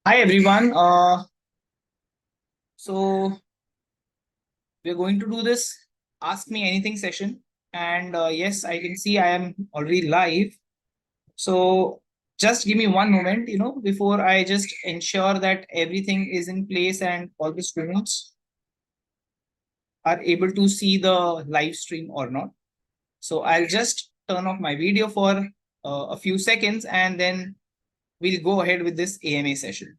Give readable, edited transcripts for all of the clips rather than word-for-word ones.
Hi everyone. So we're going to do this Ask Me Anything session, and yes, I can see I am already live. So just give me one moment, before I just ensure that everything is in place and all the students are able to see the live stream or not. So I'll just turn off my video for a few seconds, and then we'll go ahead with this AMA session.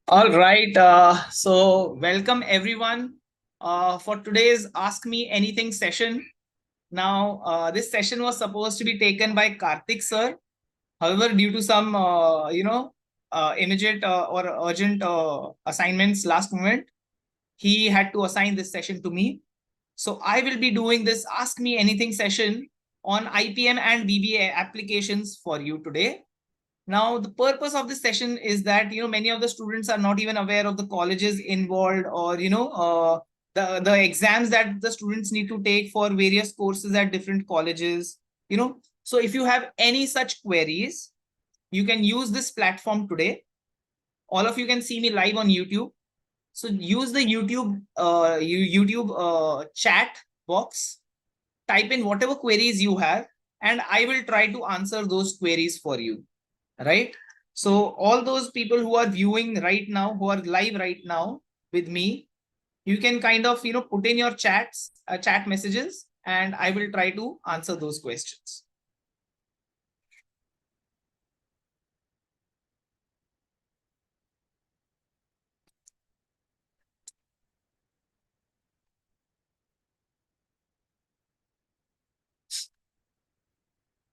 All right. So welcome everyone for today's Ask Me Anything session. Now, this session was supposed to be taken by Kartik sir. However, due to some, immediate or urgent assignments last moment, he had to assign this session to me. So I will be doing this Ask Me Anything session on IPM and BBA applications for you today. Now, the purpose of this session is that many of the students are not even aware of the colleges involved, or the exams that the students need to take for various courses at different colleges. So if you have any such queries, you can use this platform today. All of you can see me live on YouTube. So use the YouTube chat box. Type in whatever queries you have, and I will try to answer those queries for you. Right? So all those people who are viewing right now, who are live right now with me, you can kind of put in your chat messages, and I will try to answer those questions.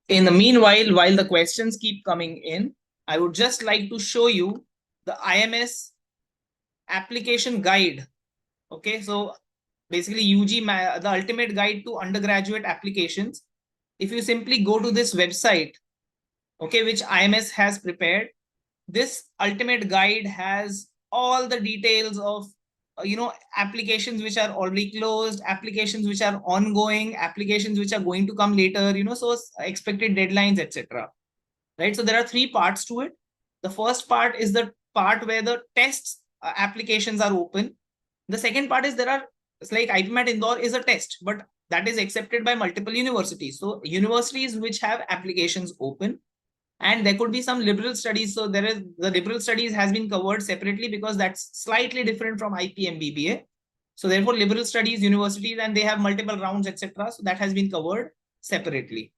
In the meanwhile, while the questions keep coming in, I would just like to show you the IMS application guide. Okay, so basically the ultimate guide to undergraduate applications. If you simply go to this website, okay, which IMS has prepared, this ultimate guide has all the details of applications which are already closed, applications which are ongoing, applications which are going to come later, so expected deadlines, etc. Right? So there are three parts to it. The first part is the part where the tests applications are open. The second part is it's like IPMAT Indore is a test, but that is accepted by multiple universities. So universities which have applications open, and there could be some liberal studies. So there is the liberal studies has been covered separately because that's slightly different from IPM BBA. So therefore, liberal studies universities, and they have multiple rounds, etc. So that has been covered separately.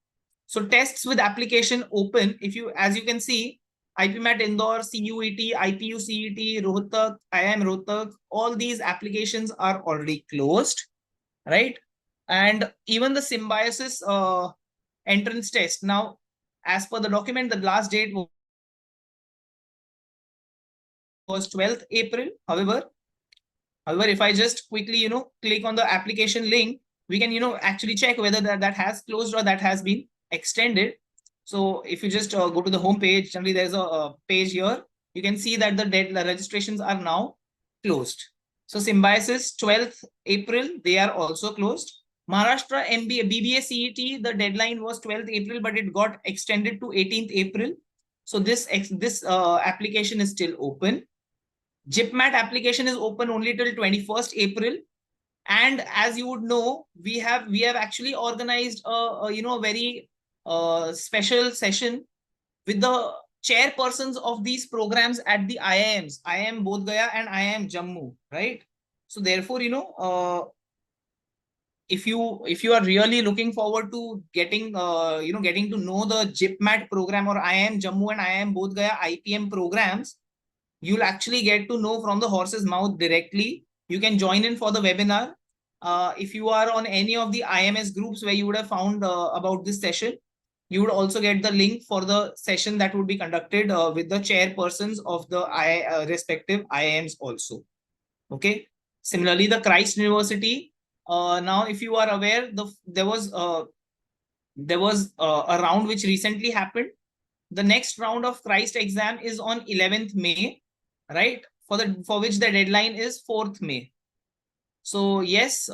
So tests with application open, if you, as you can see, IPMAT Indore, CUET, IPU CET, Rohtak, IIM Rohtak, all these applications are already closed, right? And even the symbiosis entrance test. Now, as per the document, the last date was 12th April. However, if I just quickly, click on the application link, we can, actually check whether that has closed or that has been extended. So if you just go to the home page, generally there's a page here. You can see that the registrations are now closed. So Symbiosis 12th April, they are also closed. Maharashtra BBA CET, the deadline was 12th April, but it got extended to 18th April. So this application is still open. IPMAT application is open only till 21st April. And as you would know, we have actually organized a very special session with the chairpersons of these programs at the IIMs, IIM Bodh Gaya and IIM Jammu, right? So therefore, if you are really looking forward to getting getting to know the IPMAT program or IIM Jammu and IIM Bodh Gaya IPM programs, you'll actually get to know from the horse's mouth directly. You can join in for the webinar. If you are on any of the IMS groups where you would have found about this session, you would also get the link for the session that would be conducted with the chairpersons of the respective IIMs also. Okay. Similarly, the Christ University. Now, if you are aware, there was a round which recently happened, the next round of Christ exam is on 11th May, right? For which the deadline is 4th May. So yes,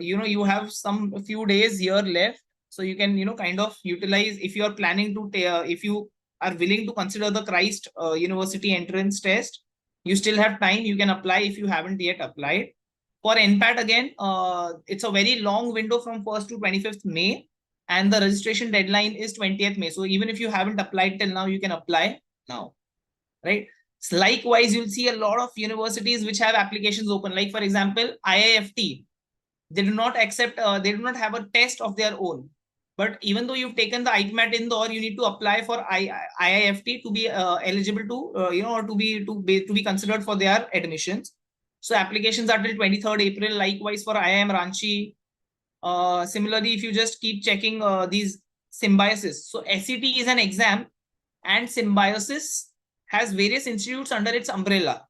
you have a few days here left, so you can kind of utilize if you are planning to if you are willing to consider the Christ University entrance test. You still have time. You can apply if you haven't yet applied. For NPAT again, it's a very long window from 1st to 25th May, and the registration deadline is 20th May. So even if you haven't applied till now, you can apply now, right? So likewise, you'll see a lot of universities which have applications open. Like for example, IIFT, they do not accept, they do not have a test of their own. But even though you've taken the IPMAT Indore, you need to apply for IIFT to be eligible to, or to be considered for their admissions. So applications are till 23rd April. Likewise for IIM Ranchi. Similarly, if you just keep checking these symbiosis. So SET is an exam, and symbiosis has various institutes under its umbrella.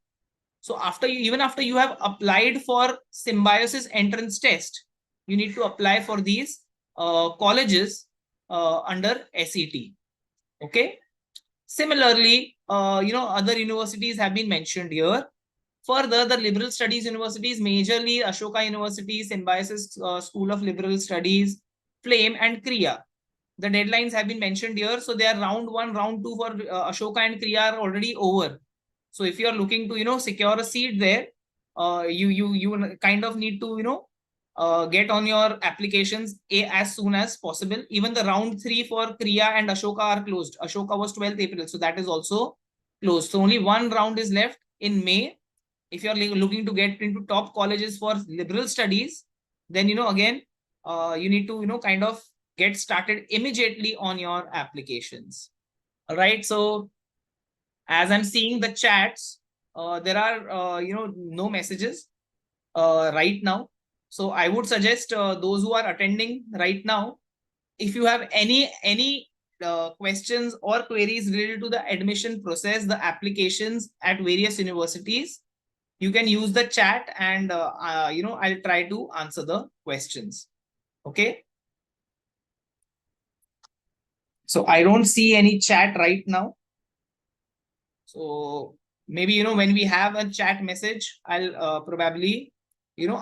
So even after you have applied for symbiosis entrance test, you need to apply for these colleges under SET. Okay. Similarly, other universities have been mentioned here. Further, the liberal studies universities, majorly Ashoka University, Symbiosis School of Liberal Studies, Flame, and Kriya. The deadlines have been mentioned here. So they are round 1, round 2 for Ashoka and Kriya are already over. So if you are looking to secure a seat there, you kind of need to get on your applications as soon as possible. Even the round 3 for Kriya and Ashoka are closed. Ashoka was 12th April, so that is also closed. So only one round is left in May. If you're looking to get into top colleges for liberal studies, then again you need to kind of get started immediately on your applications. All right, so as I'm seeing the chats, there are no messages right now. So I would suggest those who are attending right now, if you have any questions or queries related to the admission process, the applications at various universities, you can use the chat, and I'll try to answer the questions. Okay. So I don't see any chat right now. So maybe when we have a chat message, I'll probably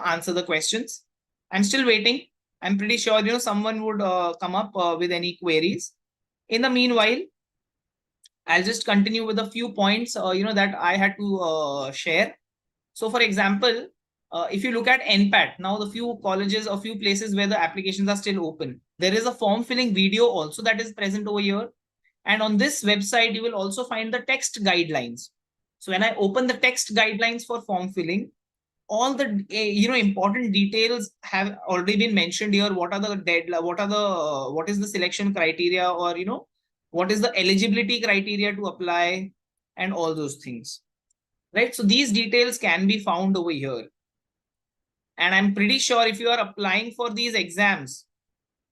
answer the questions. I'm still waiting. I'm pretty sure someone would come up with any queries. In the meanwhile, I'll just continue with a few points that I had to share. So for example, if you look at NPAT, now the few colleges or few places where the applications are still open, there is a form filling video also that is present over here. And on this website, you will also find the text guidelines. So when I open the text guidelines for form filling, all the important details have already been mentioned here. What are the deadline? What is the selection criteria, or what is the eligibility criteria to apply, and all those things. Right. So these details can be found over here. And I'm pretty sure if you are applying for these exams,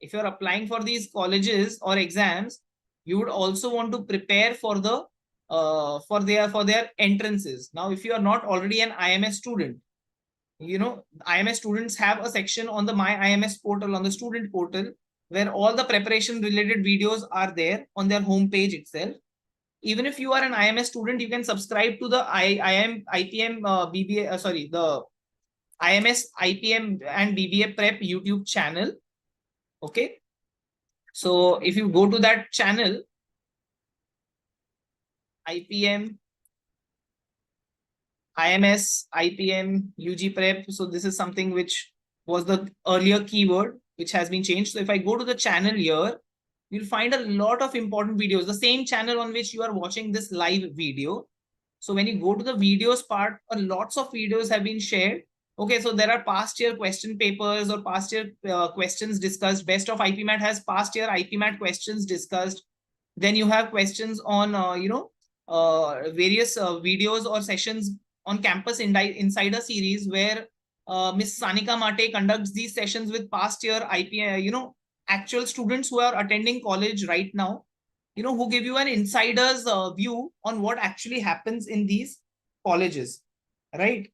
if you're applying for these colleges or exams, you would also want to prepare for the for their entrances. Now, if you are not already an IMS student, IMS students have a section on the My IMS portal, on the student portal, where all the preparation related videos are there on their homepage itself. Even if you are an IMS student, you can subscribe to the IPM BBA, the IMS IPM and BBA Prep YouTube channel. Okay. So if you go to that channel, IPM, IMS, IPM, UG Prep. So this is something which was the earlier keyword, which has been changed. So if I go to the channel here, you'll find a lot of important videos, the same channel on which you are watching this live video. So when you go to the videos part, lots of videos have been shared. Okay, so there are past year question papers or past year questions discussed. Best of IPMAT has past year IPMAT questions discussed. Then you have questions on, various videos or sessions on Campus Insider series, where Miss Sanika Mate conducts these sessions with past year IPM, actual students who are attending college right now, who give you an insider's view on what actually happens in these colleges, right?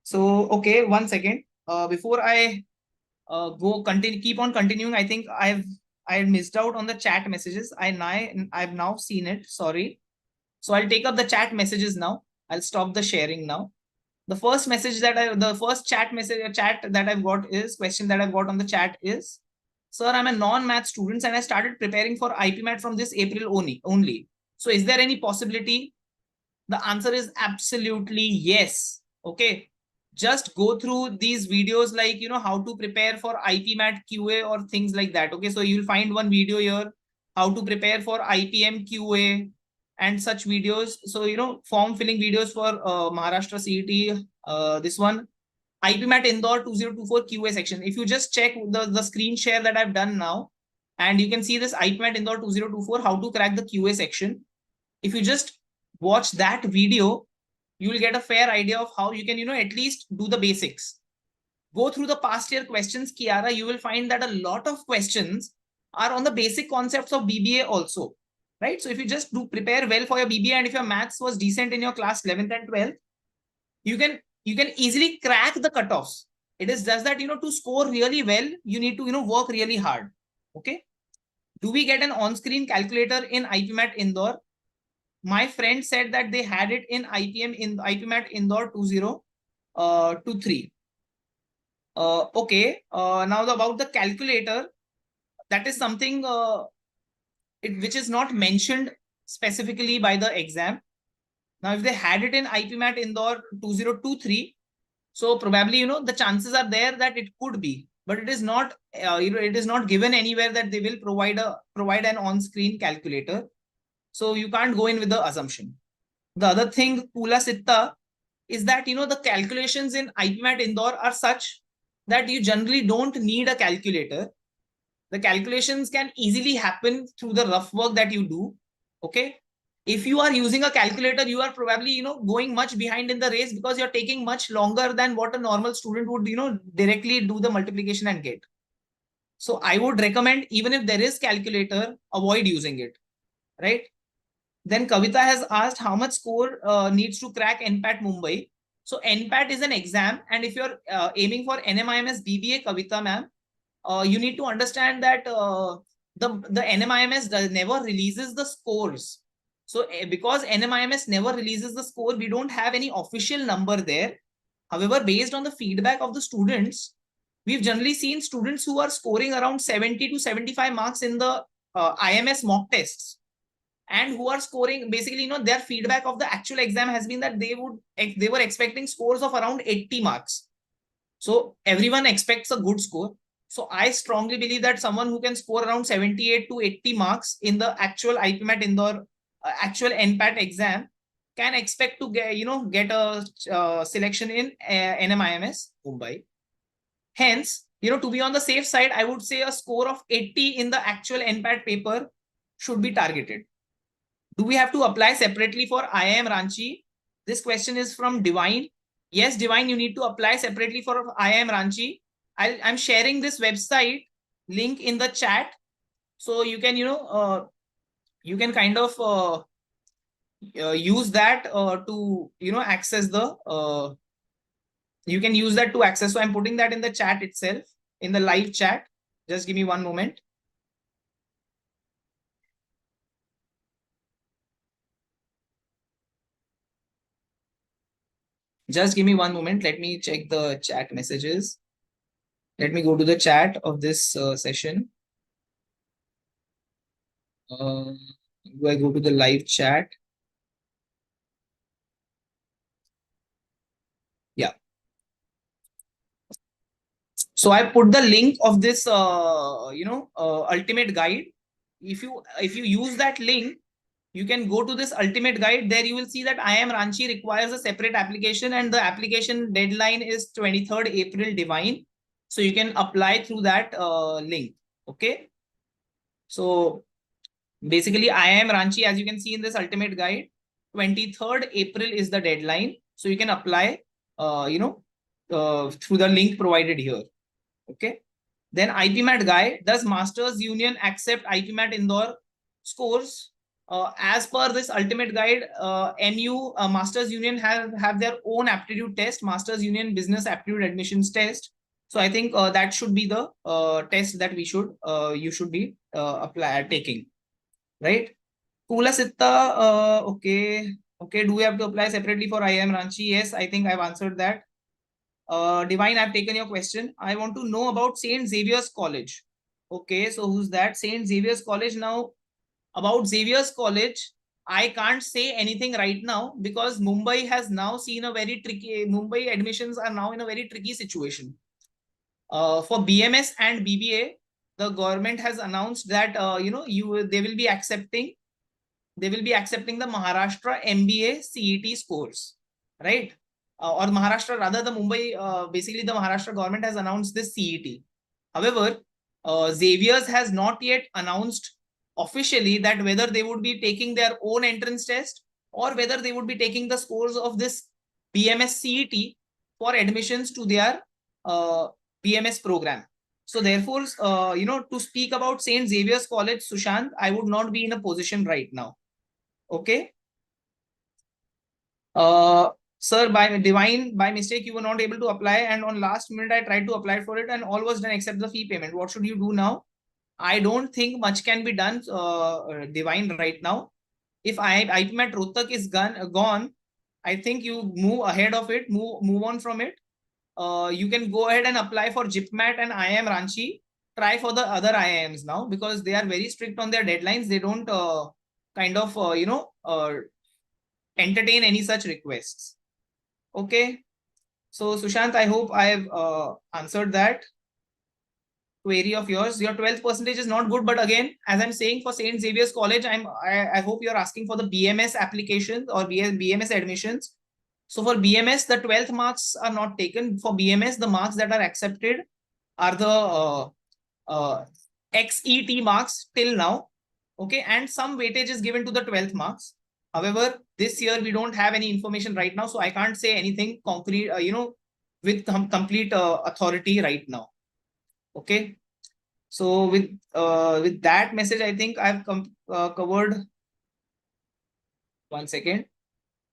So, okay, 1 second. Before I keep on continuing, I think I had missed out on the chat messages. I've now seen it. Sorry. So I'll take up the chat messages now. I'll stop the sharing now. The first chat that I've got is question that I've got on the chat is, sir, I'm a non-math student and I started preparing for IPMAT from this April only. So is there any possibility? The answer is absolutely yes. Okay. Just go through these videos like, how to prepare for IPMAT QA or things like that. Okay. So you'll find one video here, how to prepare for IPM QA and such videos. So, form filling videos for Maharashtra CET, this one, IPMAT Indore 2024 QA section. If you just check the screen share that I've done now, and you can see this IPMAT Indore 2024, how to crack the QA section. If you just watch that video, you will get a fair idea of how you can, at least do the basics. Go through the past year questions, Kiara, you will find that a lot of questions are on the basic concepts of BBA also, right? So if you just prepare well for your BBA, and if your maths was decent in your class 11th and 12th, you can easily crack the cutoffs. It is just that, to score really well, you need to, work really hard. Okay. Do we get an on-screen calculator in IPMAT Indore? My friend said that they had it in IPMAT Indore 2023. Okay. Now about the calculator, that is something which is not mentioned specifically by the exam. Now, if they had it in IPMAT Indore 2023, so probably, the chances are there that it could be, but it is not, it is not given anywhere that they will provide an on-screen calculator. So you can't go in with the assumption. The other thing, Pula Sitta, is that, the calculations in IPMAT Indore are such that you generally don't need a calculator. The calculations can easily happen through the rough work that you do. Okay. If you are using a calculator, you are probably, going much behind in the race because you're taking much longer than what a normal student would, directly do the multiplication and get. So I would recommend, even if there is calculator, avoid using it, right? Then Kavita has asked how much score needs to crack NPAT Mumbai. So NPAT is an exam, and if you're aiming for NMIMS BBA, Kavita ma'am, you need to understand that the NMIMS never releases the scores. So because NMIMS never releases the score, we don't have any official number there. However, based on the feedback of the students, we've generally seen students who are scoring around 70 to 75 marks in the IMS mock tests, and who are scoring, basically, their feedback of the actual exam has been that they were expecting scores of around 80 marks. So everyone expects a good score. So I strongly believe that someone who can score around 78 to 80 marks in the actual IPMAT Indore actual NPAT exam can expect to get a selection in NMIMS Mumbai. Hence, to be on the safe side, I would say a score of 80 in the actual NPAT paper should be targeted. Do we have to apply separately for IIM Ranchi? This question is from Divine. Yes, Divine, you need to apply separately for IIM Ranchi. I'm sharing this website link in the chat, so you can you can kind of use that to access the you can use that to access. So I'm putting that in the chat itself, in the live chat. Just give me one moment. Just give me one moment. Let me check the chat messages. Let me go to the chat of this session. Do I go to the live chat? Yeah. So I put the link of this, ultimate guide. If you use that link, you can go to this ultimate guide. There you will see that IIM Ranchi requires a separate application, and the application deadline is 23rd April Divine. So you can apply through that link. Okay. So basically, IIM Ranchi, as you can see in this ultimate guide, 23rd April is the deadline. So you can apply, through the link provided here. Okay. Then IPMAT guide, does Masters Union accept IPMAT Indore scores? As per this ultimate guide, Masters Union have their own aptitude test, Masters Union Business Aptitude Admissions Test. So I think that should be the test that you should be taking, right? Kula Sitta, okay. Okay, do we have to apply separately for IIM Ranchi? Yes, I think I've answered that. Divine, I've taken your question. I want to know about St. Xavier's College. Okay, so who's that? St. Xavier's College. Now, about Xavier's College, I can't say anything right now because Mumbai has now seen a very tricky, Mumbai admissions are now in a very tricky situation. For BMS and BBA, the government has announced that, they will be accepting the Maharashtra MBA CET scores, right? Or Maharashtra, rather the Mumbai, basically the Maharashtra government has announced this CET. However, Xavier's has not yet announced officially that whether they would be taking their own entrance test or whether they would be taking the scores of this BMS CET for admissions to their BMS program. So therefore, to speak about St. Xavier's College, Sushant, I would not be in a position right now. Okay. Sir, by mistake, you were not able to apply, and on last minute, I tried to apply for it, and all was done except the fee payment. What should you do now? I don't think much can be done, Divine, right now. If IPMAT Rohtak is gone, I think you move ahead of it, move on from it. You can go ahead and apply for JIPMAT and IIM Ranchi. Try for the other IIMs now because they are very strict on their deadlines. They don't entertain any such requests. Okay. So Sushant, I hope I have answered that query of yours. Your 12th percentage is not good, but again, as I'm saying for St. Xavier's College, I hope you're asking for the BMS applications or BMS admissions. So for BMS, the 12th marks are not taken. For BMS, the marks that are accepted are the XET marks till now. Okay, and some weightage is given to the 12th marks. However, this year we don't have any information right now, so I can't say anything concrete, with complete authority right now. Okay, so with that message, I think I've covered. One second.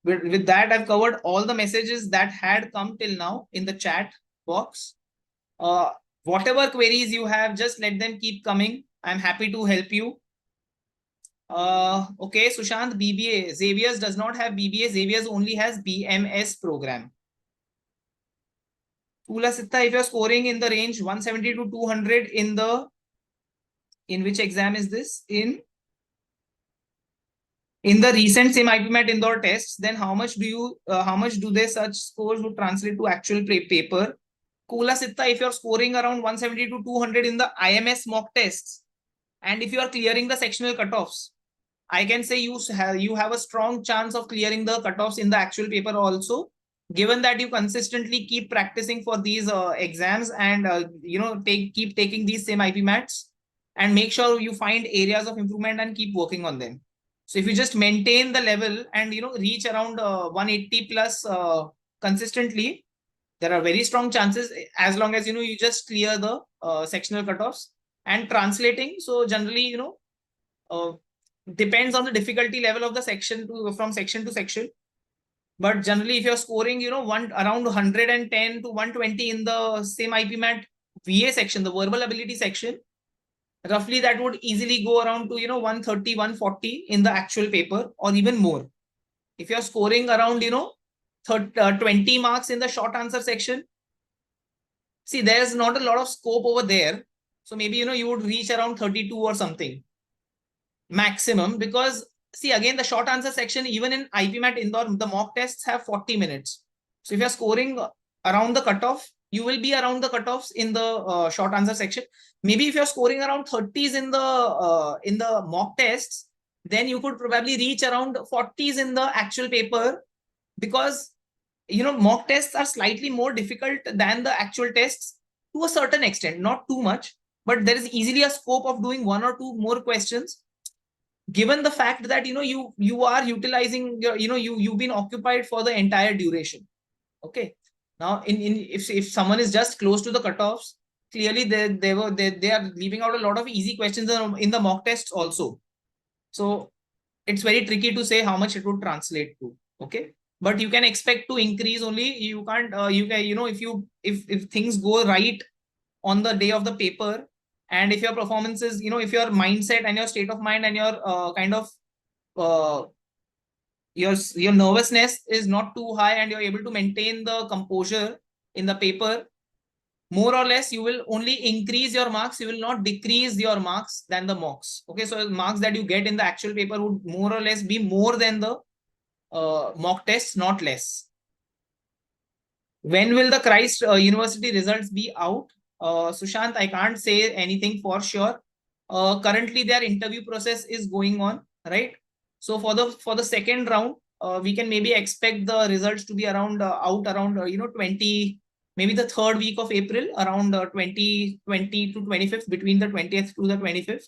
With that, I've covered all the messages that had come till now in the chat box. Whatever queries you have, just let them keep coming. I'm happy to help you. Okay, Sushant, BBA. Xavier's does not have BBA. Xavier's only has BMS program. Pula Sitta, if you're scoring in the range 170 to 200 in which exam is this? In the recent same IPMAT Indore tests, then how much do they such scores would translate to actual paper? Kula Sitta, if you're scoring around 170 to 200 in the IMS mock tests, and if you are clearing the sectional cutoffs, I can say you have a strong chance of clearing the cutoffs in the actual paper also, given that you consistently keep practicing for these exams and keep taking these same IPMATs and make sure you find areas of improvement and keep working on them. So if you just maintain the level and reach around 180 plus consistently, there are very strong chances as long as you just clear the sectional cutoffs and translating. So generally, depends on the difficulty level of the section from section to section. But generally, if you're scoring, around 110 to 120 in the same IPMAT VA section, the verbal ability section, roughly that would easily go around to 130, 140 in the actual paper or even more. If you're scoring around 20 marks in the short answer section, see, there's not a lot of scope over there. So maybe you would reach around 32 or something maximum, because see, again, the short answer section, even in IPMAT Indore, the mock tests have 40 minutes. So if you're scoring around the cutoff, you will be around the cutoffs in the short answer section. Maybe if you're scoring around 30s in the mock tests, then you could probably reach around 40s in the actual paper, because mock tests are slightly more difficult than the actual tests to a certain extent, not too much, but there is easily a scope of doing one or two more questions, given the fact that you are utilizing your you've been occupied for the entire duration. Okay, now if someone is just close to the cutoffs, clearly they are leaving out a lot of easy questions in the mock tests also. So it's very tricky to say how much it would translate to. Okay, but you can expect to increase only. You can't if things go right on the day of the paper, and if your performance is, if your mindset and your state of mind and your kind of your nervousness is not too high and you're able to maintain the composure in the paper, more or less you will only increase your marks, you will not decrease your marks than the mocks. Okay, so marks that you get in the actual paper would more or less be more than the mock tests, not less. When will the Christ University results be out? Sushant, I can't say anything for sure. Currently their interview process is going on, right? So for the second round, we can maybe expect the results to be around out around 20, maybe the third week of April, around 20 to 25th, between the 20th to the 25th,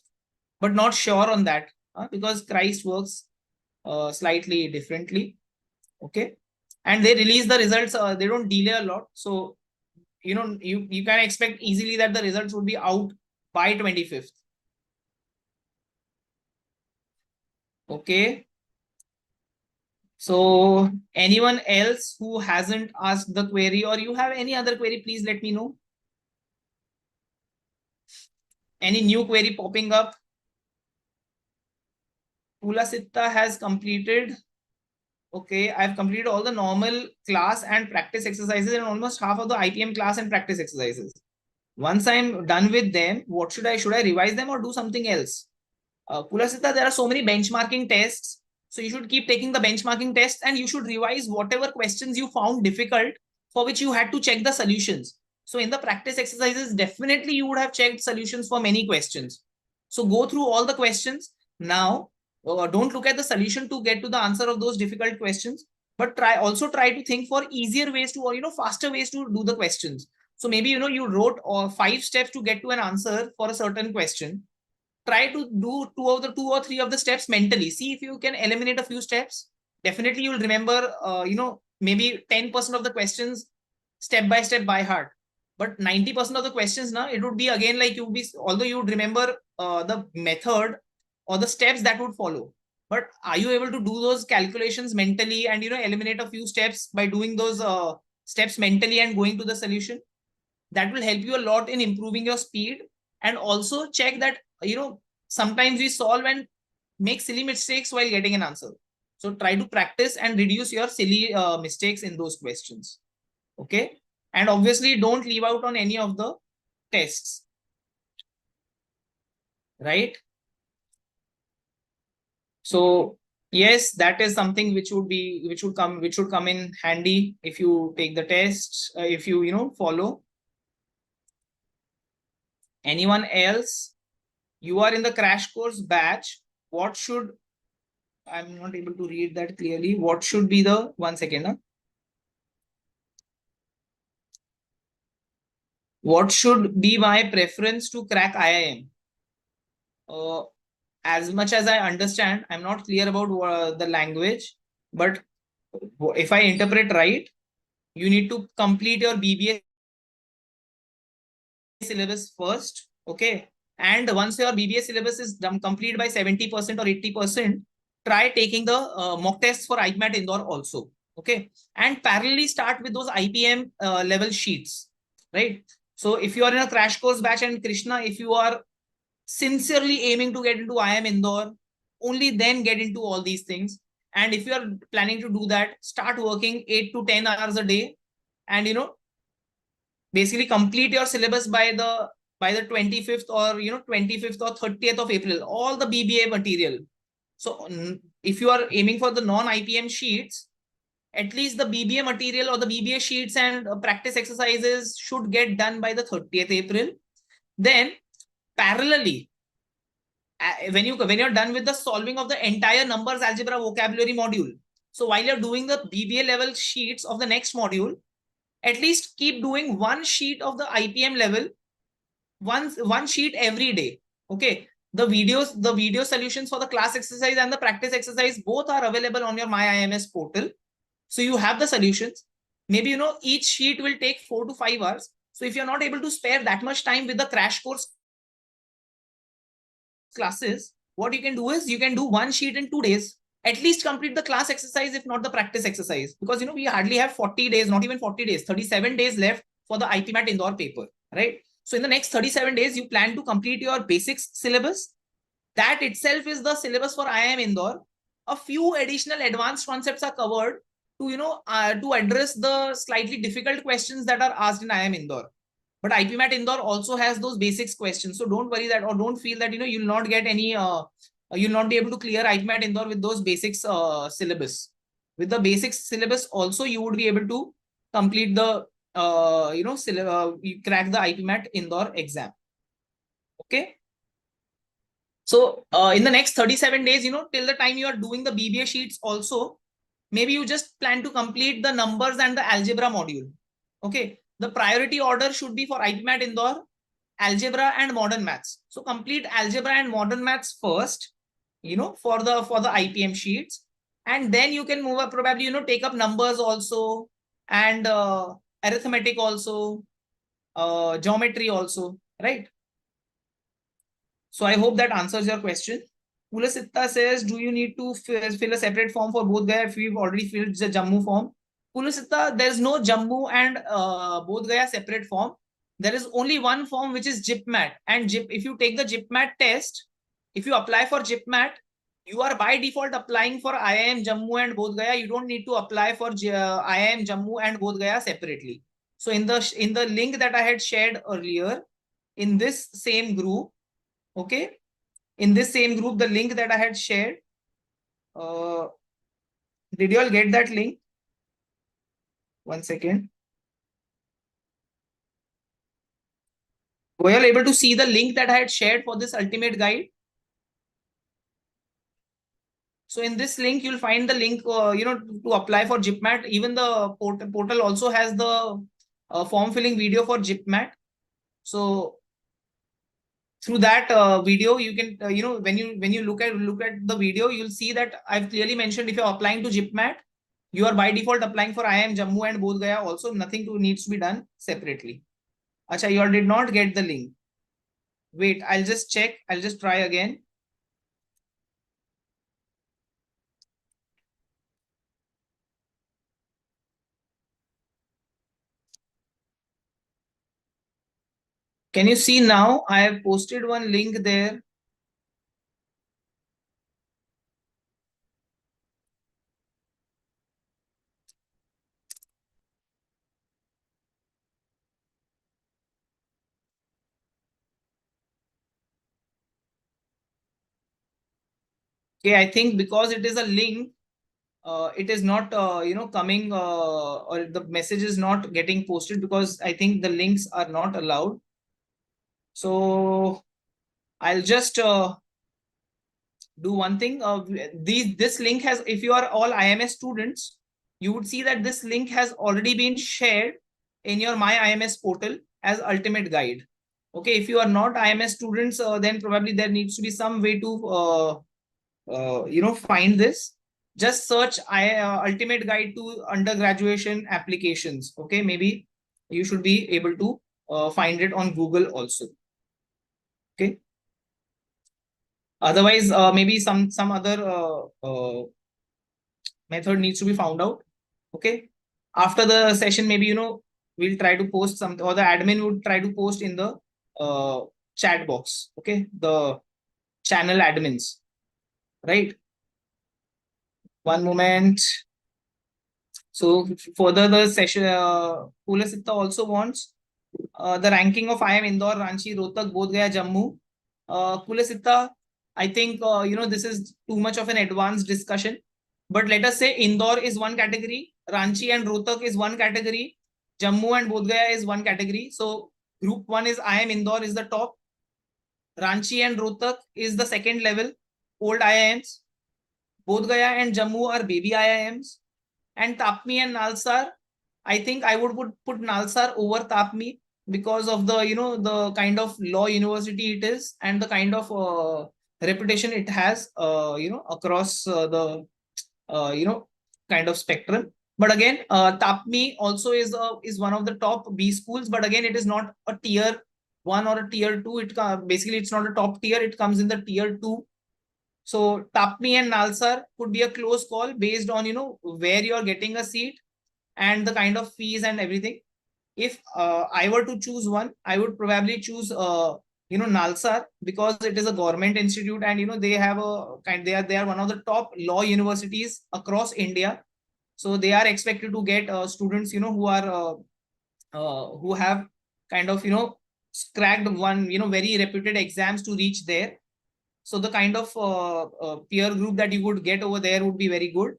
but not sure on that because Christ works slightly differently. Okay, and they release the results, they don't delay a lot, so you can expect easily that the results would be out by 25th. Okay, so anyone else who hasn't asked the query, or you have any other query, please let me know. Any new query popping up? Pulasitta has completed. Okay, I've completed all the normal class and practice exercises and almost half of the IPM class and practice exercises. Once I'm done with them, what should I revise them or do something else? Pulasita, there are so many benchmarking tests. So you should keep taking the benchmarking tests and you should revise whatever questions you found difficult for which you had to check the solutions. So in the practice exercises, definitely you would have checked solutions for many questions. So go through all the questions. Now, don't look at the solution to get to the answer of those difficult questions, but try to think for easier ways to, or faster ways to do the questions. So maybe you wrote 5 steps to get to an answer for a certain question. Try to do two or three of the steps mentally. See if you can eliminate a few steps. Definitely you'll remember maybe 10% of the questions step by step by heart, but 90% of the questions now, it would be again like although you would remember the method or the steps that would follow, but are you able to do those calculations mentally and eliminate a few steps by doing those steps mentally and going to the solution? That will help you a lot in improving your speed. And also check that sometimes we solve and make silly mistakes while getting an answer. So try to practice and reduce your silly mistakes in those questions. Okay, and obviously don't leave out on any of the tests, right? So yes, that is something which would come in handy if you take the tests, if you follow. Anyone else? You are in the crash course batch. I'm not able to read that clearly. What should be the, 1 second. Huh? What should be my preference to crack IIM? As much as I understand, I'm not clear about the language, but if I interpret right, you need to complete your BBA syllabus first. Okay. And once your BBA syllabus is done, complete by 70% or 80%, try taking the mock tests for IPMAT Indore also. Okay. And parallelly start with those IPM level sheets, right? So if you are in a crash course batch, and Krishna, if you are sincerely aiming to get into IIM Indore, only then get into all these things. And if you are planning to do that, start working 8 to 10 hours a day and basically complete your syllabus by the 25th or 25th or 30th of April, all the BBA material. So if you are aiming for the non-IPM sheets, at least the BBA material or the BBA sheets and practice exercises should get done by the 30th April. Then parallelly, when you're done with the solving of the entire numbers algebra vocabulary module, so while you're doing the BBA level sheets of the next module, at least keep doing one sheet of the IPM level, one sheet every day. Okay, the video solutions for the class exercise and the practice exercise both are available on your My IMS portal. So you have the solutions. Maybe each sheet will take 4 to 5 hours. So if you're not able to spare that much time with the crash course classes, what you can do is you can do one sheet in 2 days. At least complete the class exercise, if not the practice exercise, because we hardly have 40 days, not even 40 days, 37 days left for the IPMAT Indore paper, right? So in the next 37 days, you plan to complete your basics syllabus. That itself is the syllabus for IIM Indore. A few additional advanced concepts are covered to, to address the slightly difficult questions that are asked in IIM Indore. But IPMAT Indore also has those basics questions. So don't worry that, or don't feel that, you'll not get any, you'll not be able to clear IPMAT Indore with those basics syllabus. With the basics syllabus also, you would be able to complete the, you crack the IPMAT Indore exam. Okay. So in the next 37 days, till the time you are doing the BBA sheets also, maybe you just plan to complete the numbers and the algebra module. Okay. The priority order should be for IPMAT Indore, algebra and modern maths. So complete algebra and modern maths first, for the IPM sheets. And then you can move up, probably, take up numbers also, and arithmetic also, geometry also, right? So I hope that answers your question. Pulasitta says, do you need to fill a separate form for Bodh Gaya if we've already filled the Jammu form? Pulasitta, there's no Jammu and Bodh Gaya separate form. There is only one form, which is IPMAT. And if you take the IPMAT test, if you apply for IPMAT, you are by default applying for IIM Jammu and Bodh Gaya. You don't need to apply for IIM Jammu and Bodh Gaya separately. So in the link that I had shared earlier, in this same group, okay, in this same group, the link that I had shared, did you all get that link? One second. Were you all able to see the link that I had shared for this ultimate guide? So in this link, you'll find the link, to apply for IPMAT. Even the portal also has the form filling video for IPMAT. So through that video, you can, when you look at the video, you'll see that I've clearly mentioned, if you're applying to IPMAT, you are by default applying for IIM Jammu and Bodh Gaya also. Nothing needs to be done separately. Acha, you all did not get the link. Wait, I'll just check. I'll just try again. Can you see now? I have posted one link there. Okay, I think because it is a link, it is not, coming, or the message is not getting posted, because I think the links are not allowed. So I'll just do one thing. This link has, if you are all IMS students, you would see that this link has already been shared in your My IMS portal as ultimate guide. Okay, if you are not IMS students, then probably there needs to be some way to find this. Just search ultimate guide to undergraduation applications. Okay, maybe you should be able to find it on Google also. Okay. Otherwise, maybe some other method needs to be found out. Okay. After the session, maybe, we'll try to post something, or the admin would try to post in the chat box. Okay. The channel admins. Right. One moment. So further, the session, Pulasitta also wants the ranking of IIM Indore, Ranchi, Rohtak, Bodh Gaya, Jammu. Pulasitta, I think, this is too much of an advanced discussion. But let us say Indore is one category, Ranchi and Rohtak is one category, Jammu and Bodh Gaya is one category. So group one is IIM Indore is the top, Ranchi and Rohtak is the second level, old IIMs. Bodh Gaya and Jammu are baby IIMs. And Tapmi and Nalsar, I think I would put Nalsar over Tapmi, because of the, the kind of law university it is, and the kind of reputation it has, across the, kind of spectrum. But again, Tapmi also is one of the top B schools, but again, it is not a tier 1 or a tier 2. Basically, it's not a top tier. It comes in the tier 2. So Tapmi and Nalsar could be a close call based on, where you're getting a seat and the kind of fees and everything. if I were to choose one, I would probably choose Nalsar, because it is a government institute, and they have a kind they are one of the top law universities across India. So they are expected to get students who are who have kind of cracked one very reputed exams to reach there. So the kind of peer group that you would get over there would be very good.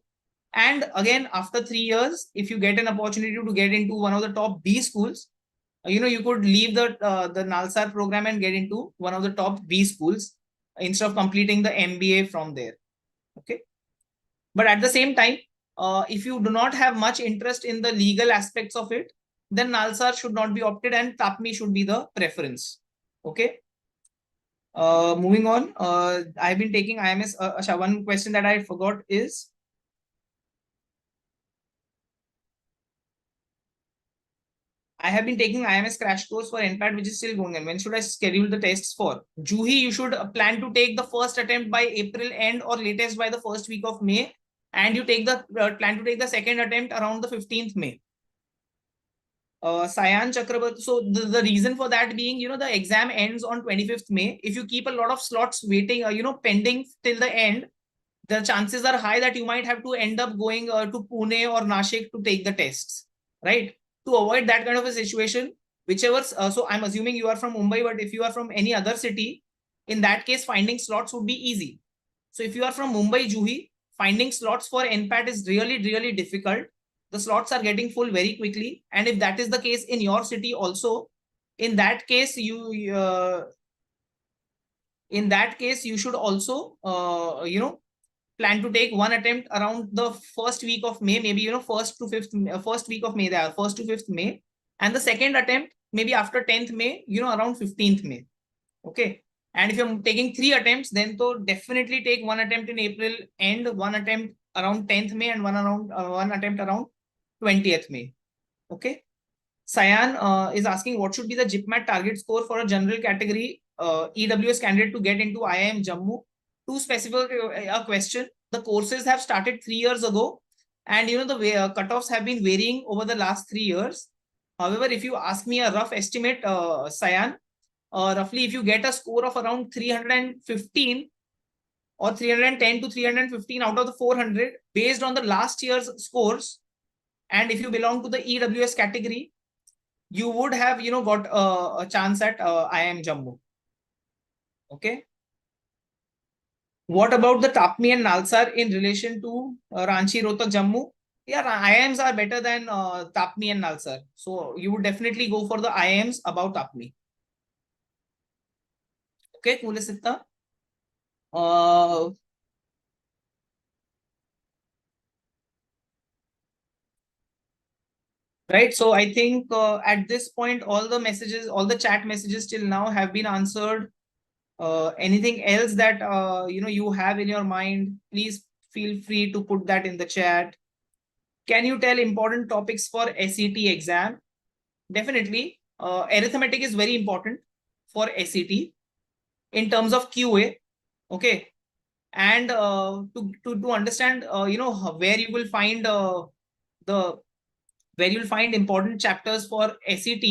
And again, after 3 years, if you get an opportunity to get into one of the top B schools, you could leave the Nalsar program and get into one of the top B schools instead of completing the MBA from there. Okay. But at the same time, if you do not have much interest in the legal aspects of it, then Nalsar should not be opted and TAPMI should be the preference. Okay. Moving on, I've been taking IMS. One question that I forgot is, I have been taking IMS crash course for NPAT, which is still going on. When should I schedule the tests for? Juhi, you should plan to take the first attempt by April end or latest by the first week of May. And you take the plan to take the second attempt around the 15th May. Sayan Chakrabarti. So the reason for that being, the exam ends on 25th May. If you keep a lot of slots waiting, pending till the end, the chances are high that you might have to end up going to Pune or Nashik to take the tests, right? To avoid that kind of a situation, whichever, so I'm assuming you are from Mumbai, but if you are from any other city, in that case, finding slots would be easy. So if you are from Mumbai, Juhi, finding slots for NPAT is really, really difficult. The slots are getting full very quickly. And if that is the case in your city also, in that case, you should also, plan to take one attempt around the first week of May, maybe, first week of May, 1st to 5th May. And the second attempt, maybe after 10th May, around 15th May. Okay. And if you're taking 3 attempts, then to definitely take one attempt in April and one attempt around 10th May and one attempt around 20th May. Okay. Sayan is asking, what should be the JIPMAT target score for a general category EWS candidate to get into IIM Jammu? To specify a question, the courses have started 3 years ago, and the way, cutoffs have been varying over the last 3 years. However, if you ask me a rough estimate, Sayan, roughly if you get a score of around 315 or 310 to 315 out of the 400 based on the last year's scores, and if you belong to the EWS category, you would have got a chance at IIM Jammu. Okay. What about the TAPMI and Nalsar in relation to Ranchi, Rohtak, Jammu? Yeah, IIMs are better than TAPMI and Nalsar. So you would definitely go for the IIMs above TAPMI. Okay, cool. Right. So I think at this point, all the chat messages till now have been answered. Anything else that you have in your mind, please feel free to put that in the chat. Can you tell important topics for SET exam? Definitely. Arithmetic is very important for SET in terms of QA. Okay. And to understand, where you will find important chapters for SET.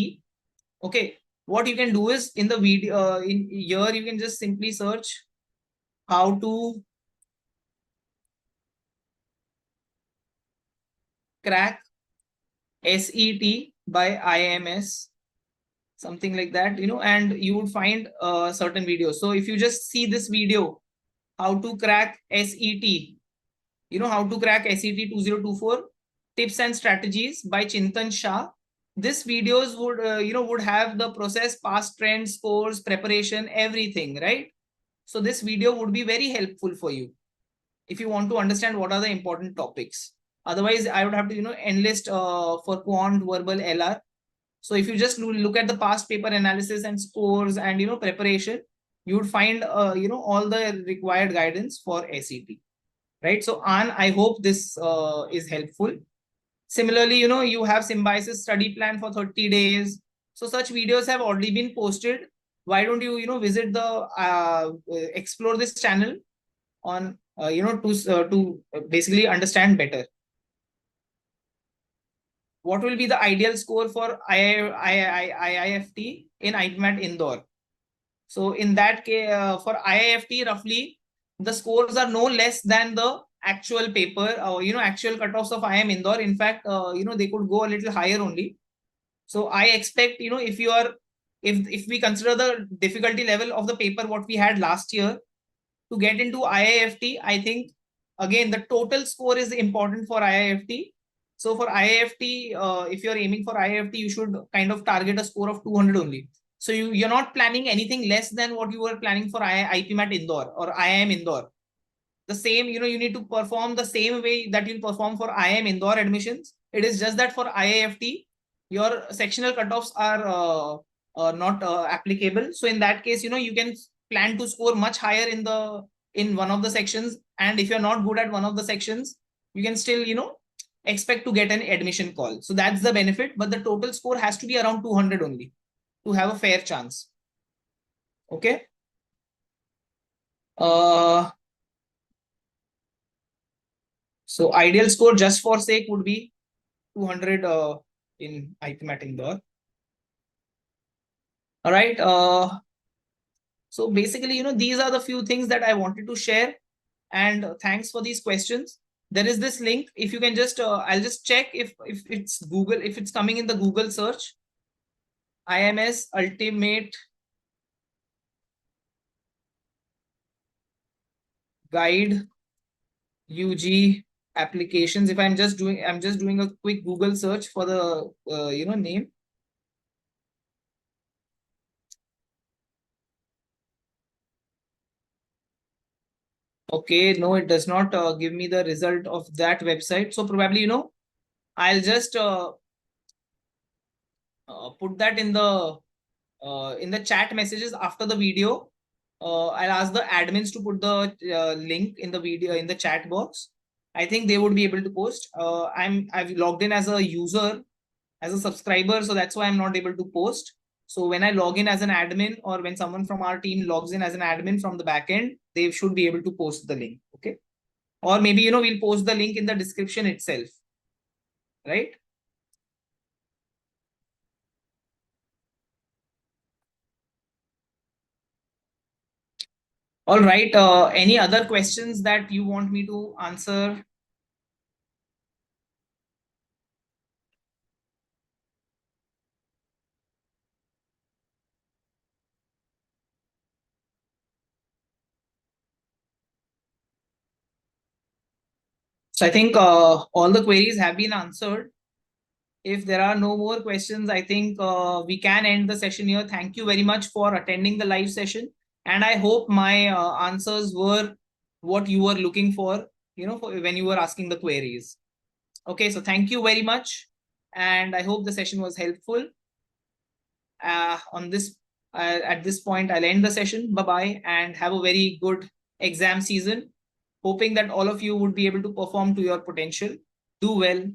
Okay. What you can do is in the video, in here, you can just simply search how to crack SET by IMS, something like that, and you would find certain videos. So if you just see this video, how to crack SET, how to crack SET 2024, tips and strategies by Chintan Shah. This videos would have the process, past trends, scores, preparation, everything, right? So this video would be very helpful for you if you want to understand what are the important topics. Otherwise, I would have to, enlist for quant, verbal, LR. So if you just look at the past paper analysis and scores and, preparation, you would find, all the required guidance for SET, right? So Ann, I hope this is helpful. Similarly, you have Symbiosis study plan for 30 days. So such videos have already been posted. Why don't you, visit the, explore this channel on, to basically understand better. what will be the ideal score for IIFT in IPMAT Indore? So in that case, for IIFT, roughly the scores are no less than the actual paper, actual cutoffs of IIM Indore. In fact, they could go a little higher only. So I expect, if you are, if we consider the difficulty level of the paper what we had last year, to get into IIFT, I think again the total score is important for IIFT. So for IIFT, if you're aiming for IIFT, you should kind of target a score of 200 only. So you're not planning anything less than what you were planning for IPMAT Indore or IIM Indore. The same, you need to perform the same way that you'll perform for IIM Indore admissions. It is just that for IIFT, your sectional cutoffs are not applicable. So in that case, you can plan to score much higher in one of the sections. And if you're not good at one of the sections, you can still, expect to get an admission call. So that's the benefit. But the total score has to be around 200 only to have a fair chance. Okay. So ideal score just for sake would be 200 in IPMAT Indore. All right. So basically, these are the few things that I wanted to share. And thanks for these questions. There is this link. If you can just, I'll just check if it's Google, if it's coming in the Google search. IMS Ultimate Guide UG applications. If I'm just doing a quick Google search for the name. Okay, no, it does not give me the result of that website. So probably, I'll just put that in the chat messages after the video. I'll ask the admins to put the link in the video in the chat box. I think they would be able to post. I've logged in as a user, as a subscriber, so that's why I'm not able to post. So when I log in as an admin, or when someone from our team logs in as an admin from the backend, they should be able to post the link. Okay. Or maybe, we'll post the link in the description itself. Right. All right. Any other questions that you want me to answer? So I think all the queries have been answered. If there are no more questions, I think we can end the session here. Thank you very much for attending the live session. And I hope my answers were what you were looking for, when you were asking the queries. Okay, so thank you very much. And I hope the session was helpful. At this point, I'll end the session. Bye-bye, and have a very good exam season. Hoping that all of you would be able to perform to your potential. Do well.